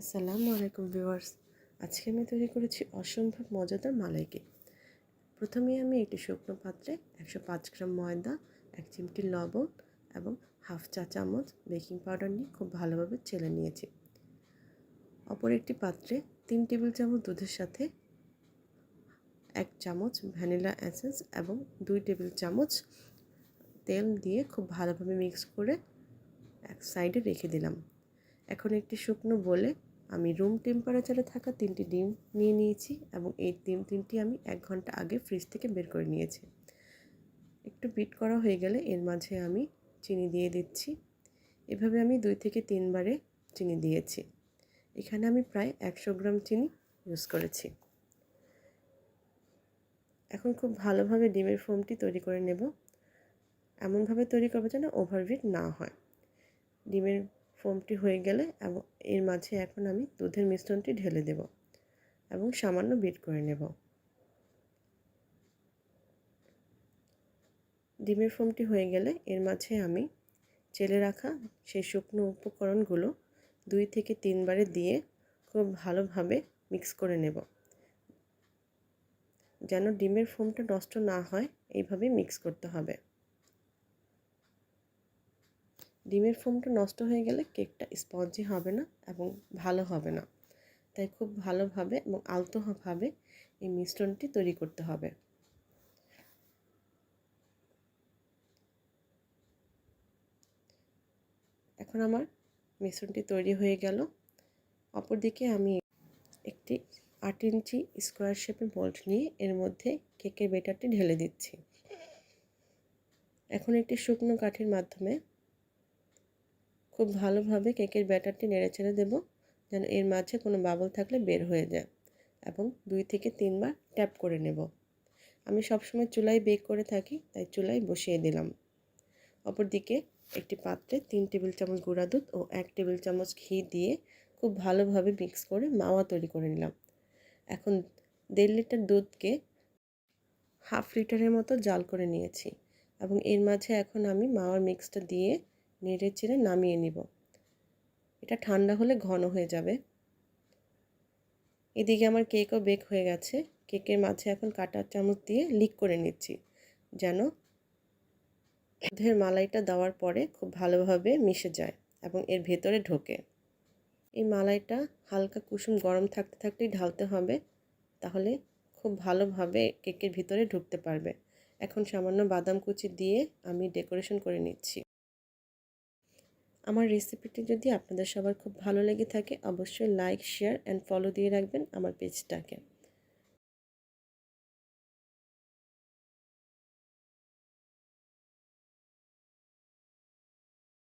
আসসালামু আলাইকুম ভিউয়ার্স। আজকে আমি তৈরি করেছি অসম্ভব মজাদার মালাই কেক। প্রথমেই আমি একটি শুকনো পাত্রে 105 গ্রাম ময়দা, 1 চিমটি লবণ এবং হাফ চা চামচ বেকিং পাউডার নিয়ে খুব ভালোভাবে চেলে নিয়েছি। অপর একটি পাত্রে 3 টেবিল চামচ দুধের সাথে 1 চামচ ভ্যানিলা এসেন্স এবং 2 টেবিল চামচ তেল দিয়ে খুব ভালোভাবে মিক্স করে এক সাইডে রেখে দিলাম। এখন একটি শুকনো বলে আমি রুম টেম্পারেচারে থাকা 3টি ডিম নিয়ে নিয়েছি এবং এই ডিমটি আমি 1 ঘন্টা আগে ফ্রিজ থেকে বের করে নিয়েছি। একটু বিট করা হয়ে গেলে এর মাঝে আমি চিনি দিয়ে দিচ্ছি। এভাবে আমি 2 থেকে 3 বারে চিনি দিয়েছি। এখানে আমি প্রায় 100 গ্রাম চিনি ইউজ করেছি। এখন খুব ভালোভাবে ডিমের ফোমটি তৈরি করে নেব। এমনভাবে তৈরি করব যেন ওভারবিট না হয়। ডিমের ফোমটি হয়ে গেলে এবং এর মাঝে এখন আমি দুধের মিশ্রণটি ঢেলে দেব এবং সামান্য বিট করে নেব। ডিমের ফোমটি হয়ে গেলে এর মাঝে আমি চেলে রাখা সেই শুকনো উপকরণগুলো 2 থেকে 3 বারে দিয়ে খুব ভালোভাবে মিক্স করে নেব। যেন ডিমের ফোমটা নষ্ট না হয় এইভাবে মিক্স করতে হবে। ডিমের ফোমটা নষ্ট হয়ে গেলে কেকটা স্পঞ্জি হবে না এবং ভালো হবে না। তাই খুব ভালোভাবে এবং আলতোভাবে এই মিশ্রণটি তৈরি করতে হবে। এখন আমার মিশ্রণটি তৈরি হয়ে গেল। অপরদিকে আমি একটি 8 ইঞ্চি স্কোয়ার শেপের মোল্ড নিয়ে এর মধ্যে কেকের ব্যাটারটি ঢেলে দিচ্ছি। এখন একটি শুকনো কাঠির মাধ্যমে খুব ভালোভাবে কেকের ব্যাটারটি নেড়েচেড়ে দেব যেন এর মাঝে কোনো বাবল থাকলে বের হয়ে যায় এবং 2 থেকে 3 বার ট্যাপ করে নেব। আমি সবসময় চুলায় বেক করে থাকি, তাই চুলায় বসিয়ে দিলাম। অপরদিকে একটি পাত্রে 3 টেবিল চামচ গুঁড়া দুধ ও 1 টেবিল চামচ ঘি দিয়ে খুব ভালোভাবে মিক্স করে মাওয়া তৈরি করে নিলাম। এখন 1.5 লিটার দুধকে হাফ লিটারের মতো জাল করে নিয়েছি এবং এর মাঝে এখন আমি মাওয়ার মিক্সটা দিয়ে নেড়ে চেড়ে নামিয়ে নিব। এটা ঠান্ডা হলে ঘন হয়ে যাবে। এদিকে আমার কেকও বেক হয়ে গেছে। কেকের মাঝে এখন কাঁটার চামচ দিয়ে লিক করে নিচ্ছি যেন দুধের মালাইটা দেওয়ার পরে খুব ভালোভাবে মিশে যায় এবং এর ভেতরে ঢোকে। এই মালাইটা হালকা কুসুম গরম থাকতে থাকতেই ঢালতে হবে, তাহলে খুব ভালোভাবে কেকের ভিতরে ঢুকতে পারবে। এখন সামান্য বাদাম কুচি দিয়ে আমি ডেকোরেশন করে নিচ্ছি। আমার রেসিপিটি যদি আপনাদের সবার খুব ভালো লেগে থাকে অবশ্যই লাইক, শেয়ার অ্যান্ড ফলো দিয়ে রাখবেন আমার পেজটাকে।